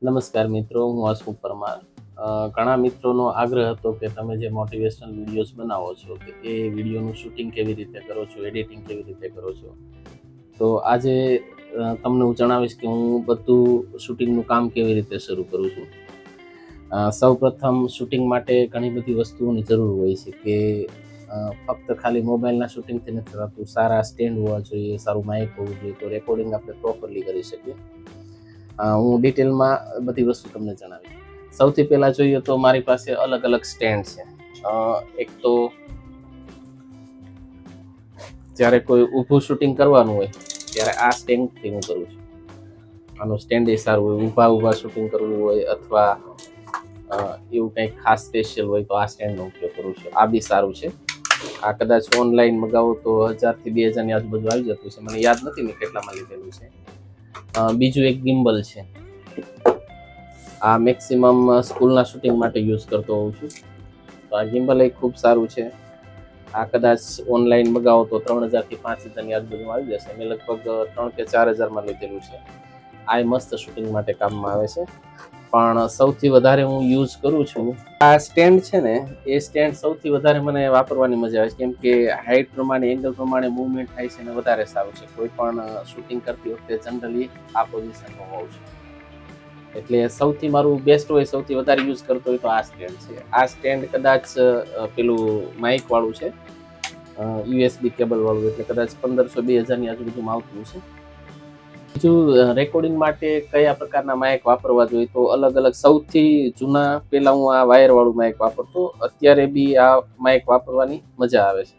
નમસ્કાર મિત્રો, હું હસમુખ પરમાર. ઘણા મિત્રોનો આગ્રહ હતો કે તમે જે મોટિવેશનલ વિડીયોઝ બનાવો છો કે એ વિડીયોનું શૂટિંગ કેવી રીતે કરો છો, એડિટિંગ કેવી રીતે કરો છો. તો આજે તમને હું જણાવીશ કે હું બધું શૂટિંગનું કામ કેવી રીતે શરૂ કરું છું. સૌપ્રથમ શૂટિંગ માટે ઘણી બધી વસ્તુઓની જરૂર હોય છે કે ફક્ત ખાલી મોબાઈલના શૂટિંગથી નથી થતું. સારા સ્ટેન્ડ હોવા જોઈએ, સારું માઇક હોવું જોઈએ, તો રેકોર્ડિંગ આપણે પ્રોપરલી કરી શકીએ. હું ડિટેલમાં બધી વસ્તુ તમને જણાવીશ. સૌથી પહેલાં જોઈએ તો મારી પાસે અલગ અલગ સ્ટેન્ડ છે. એક તો જ્યારે કોઈ ઊભું શૂટિંગ કરવાનું હોય ત્યારે આ સ્ટેન્ડથી હું કરું છું. આનું સ્ટેન્ડ એ સારું હોય. ઊભા શૂટિંગ કરવું હોય અથવા એવું કંઈક ખાસ સ્પેશિયલ હોય તો આ સ્ટેન્ડનો ઉપયોગ કરું છું. આ બી સારું છે. આ કદાચ ઓનલાઈન મગાવો તો 1000 થી 2000 ની આજુબાજુ આવી જતું છે. મને યાદ નથી મેં કેટલામાં લીધેલું છે. બીજું એક ગિમ્બલ છે. આ મેક્સિમમ સ્કૂલના શૂટિંગ માટે યુઝ કરતો હોઉં છું. તો આ ગિમ્બલ એ ખૂબ સારું છે. આ કદાચ ઓનલાઈન મગાવો તો 3000 થી 5000 ની આજુબાજુ આવી જશે. મેં લગભગ 3 કે 4000 માં લીધેલું છે. આ મસ્ત શૂટિંગ માટે કામમાં આવે છે. પણ સૌથી વધારે હું યુઝ કરું છું આ સ્ટેન્ડ છે ને, એ સ્ટેન્ડ સૌથી વધારે મને વાપરવાની મજા આવે છે. કેમ કે હાઇટ પ્રમાણે, એંગલ પ્રમાણે મૂવમેન્ટ થાય છે ને વધારે સારું છે. કોઈ પણ શૂટિંગ કરતી વખતે જનરલી આ પોઝિશનમાં હોઉં છું. એટલે સૌથી મારું બેસ્ટ હોય, સૌથી વધારે યુઝ કરતો હોય તો આ સ્ટેન્ડ છે. આ સ્ટેન્ડ કદાચ પેલું માઇક વાળું છે, યુએસબી કેબલ વાળું, એટલે કદાચ 1500-2000 ની આજુબાજુમાં આવતું છે. બીજું, રેકોર્ડિંગ માટે કયા પ્રકારના માઇક વાપરવા જોઈએ તો અલગ અલગ. સૌથી જૂના પહેલા હું આ વાયર વાળું માઇક વાપરતો. અત્યારે બી આ માઇક વાપરવાની મજા આવે છે.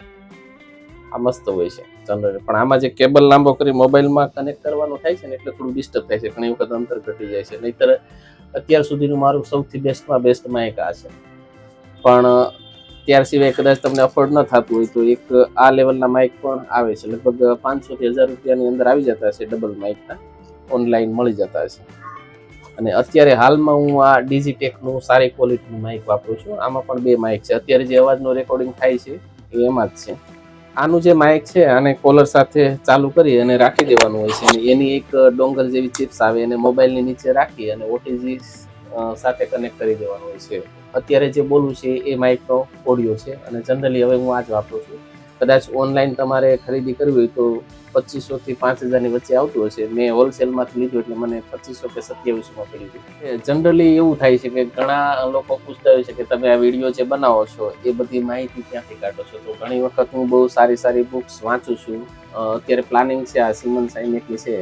આ મસ્ત હોય છે જનરલી. પણ આમાં જે કેબલ લાંબો કરી મોબાઈલમાં કનેક્ટ કરવાનો થાય છે ને, એટલે થોડું ડિસ્ટર્બ થાય છે. ઘણી વખત અંતર ઘટી જાય છે. નહીતર અત્યાર સુધીનું મારું સૌથી બેસ્ટમાં બેસ્ટ માઇક આ છે. પણ ત્યાર સિવાય કદાચ તમને અફોર્ડ ન થતું હોય તો એક આ લેવલના માઇક પણ આવે છે. લગભગ 500 થી 1000 રૂપિયાની અંદર આવી જતા હશે. ડબલ માઇકના ઓનલાઈન મળી જતા હશે. અને અત્યારે હાલમાં હું આ ડિજિટેકનું સારી ક્વોલિટીનું માઇક વાપરું છું. આમાં પણ 2 માઇક છે. અત્યારે જે અવાજનું રેકોર્ડિંગ થાય છે એ એમાં જ છે. આનું જે માઇક છે આને કોલર સાથે ચાલુ કરી અને રાખી દેવાનું હોય છે. એની એક ડોંગર જેવી ચિપ્સ આવે, એને મોબાઈલની નીચે રાખી અને ઓટીજી સાથે કનેક્ટ કરી દેવાનું હોય છે. અત્યારે જે બોલું છે એ માઇકનો ઓડિયો છે અને જનરલી હવે હું આ જ વાપરું છું. કદાચ ઓનલાઈન તમારે ખરીદી કરવી હોય તો 2500 થી 5000 ની વચ્ચે આવતું હશે. મેં હોલસેલમાંથી લીધું એટલે મને 2500 કે 2700માં પડી ગયું. જનરલી એવું થાય છે કે ઘણા લોકો પૂછતા હોય છે કે તમે આ વિડીયો જે બનાવો છો એ બધી માહિતી ક્યાંથી કાઢો છો. તો ઘણી વખત હું બહુ સારી બુક્સ વાંચું છું. અત્યારે પ્લાનિંગ છે આ સિમન સાઇનેકની છે,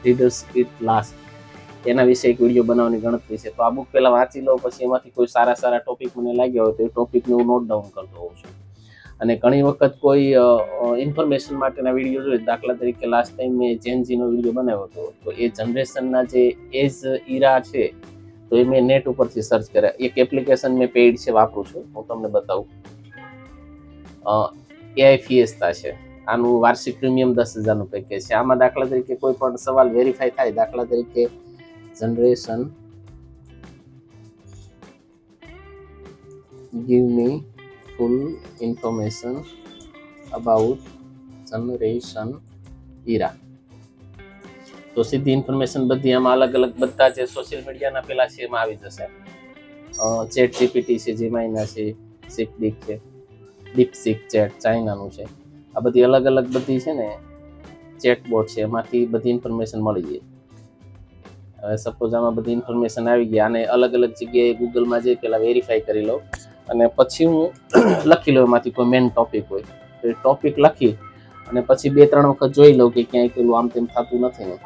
રીડર્સ ઇટ લાસ્ટ, એના વિશે એક વિડીયો બનાવવાની ગણતરી છે. તો આ બુક પહેલાં વાંચી લઉં, પછી એમાંથી કોઈ સારા ટોપિક મને લાગ્યા હોય તો એ ટોપિકને હું નોટ ડાઉન કરતો હોઉં છું. અને ઘણી વખત કોઈ ઇન્ફોર્મેશન માટેના વિડીયો જોઈએ. દાખલા તરીકે લાસ્ટ ટાઈમ મેં જેનજીનો વિડીયો બનાવ્યો હતો. તો એ જનરેશનના જે એજ ઈરા છે તો એ મેં નેટ ઉપરથી સર્ચ કર્યા. એક એપ્લિકેશન મેં પેઇડ છે, વાપરું છું, હું તમને બતાવું. એઆઈ ફિએસ્ટા છે. આનું વાર્ષિક પ્રીમિયમ 10,000નું પેકેજ છે. આમાં દાખલા તરીકે કોઈ પણ સવાલ વેરીફાઈ થાય, દાખલા તરીકે generation give me full information about generation era, તો સીધી ઇન્ફોર્મેશન બધી આમાં અલગ અલગ બધા જે સોશિયલ મીડિયાના પેલા છે એમાં આવી જશે. ચેટ જીપીટી છે, જેમાઈના છે, સિકડીક છે, ડીપસીક ચેટ ચાઇનાનું છે. આ બધી અલગ અલગ બધી છે ને ચેટબોટ છે, એમાંથી બધી ઇન્ફોર્મેશન મળી જાય. હવે સપોઝ આમાં બધી ઇન્ફોર્મેશન આવી ગઈ, આને અલગ અલગ જગ્યાએ ગૂગલમાં જઈ પહેલાં વેરીફાઈ કરી લઉં અને પછી હું લખી લઉં. એમાંથી કોઈ મેઇન ટોપિક હોય તો એ ટોપિક લખી અને પછી 2-3 વખત જોઈ લઉં કે ક્યાંય પેલું આમ તેમ થતું નથી ને.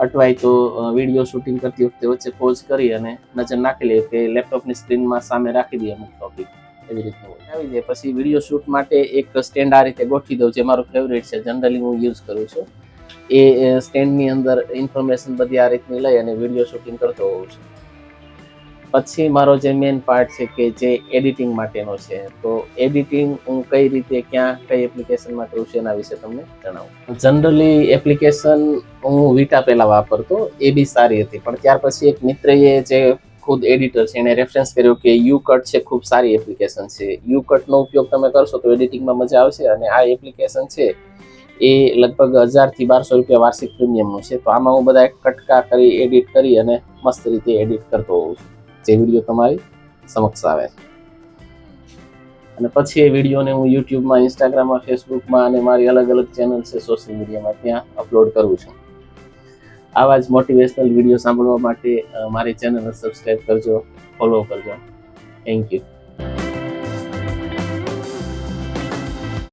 અટવાય તો વિડીયો શૂટિંગ કરતી વખતે વચ્ચે પોઝ કરી અને નજર નાખી લઈએ કે લેપટોપની સ્ક્રીનમાં સામે રાખી દઈએ અમુક ટોપિક. એવી રીતનું આવી જાય. પછી વિડીયો શૂટ માટે એક સ્ટેન્ડ આ રીતે ગોઠવી દઉં, જે મારું ફેવરેટ છે, જનરલી હું યુઝ કરું છું. એ સ્ટેન્ડની અંદર ઇન્ફોર્મેશન બધી આ રીતની લઈ અને વિડીયો શૂટિંગ કરતો હોઉં છું. પછી મારો જે મેઇન પાર્ટ છે કે જે એડિટિંગ માટેનો છે, તો એડિટિંગ હું કઈ રીતે, ક્યાં, કઈ એપ્લિકેશનમાં કરું છું એના વિશે તમને જણાવું. જનરલી એપ્લિકેશન હું વિટા પહેલાં વાપરતો, એ બી સારી હતી. પણ ત્યાર પછી એક મિત્રએ જે ખુદ એડિટર છે એને રેફરન્સ કર્યો કે યુકટ છે, ખૂબ સારી એપ્લિકેશન છે. યુકટનો ઉપયોગ તમે કરશો તો એડિટિંગમાં મજા આવશે. અને આ એપ્લિકેશન છે એ લગભગ 1000 થી 1200 રૂપિયા વાર્ષિક પ્રીમિયમનું છે. તો આમાં હું બધા કટકા કરી એડિટ કરી અને મસ્ત રીતે એડિટ કરતો હોઉં છું, જે વિડીયો તમારી સમક્ષ આવે છે. અને પછી એ વિડીયોને હું યુટ્યુબમાં, ઇન્સ્ટાગ્રામમાં, ફેસબુકમાં અને મારી અલગ અલગ ચેનલ છે સોશિયલ મીડિયામાં, ત્યાં અપલોડ કરું છું. આવા જ મોટિવેશનલ વિડીયો સાંભળવા માટે મારી ચેનલને સબસ્ક્રાઈબ કરજો, ફોલો કરજો. Thank you.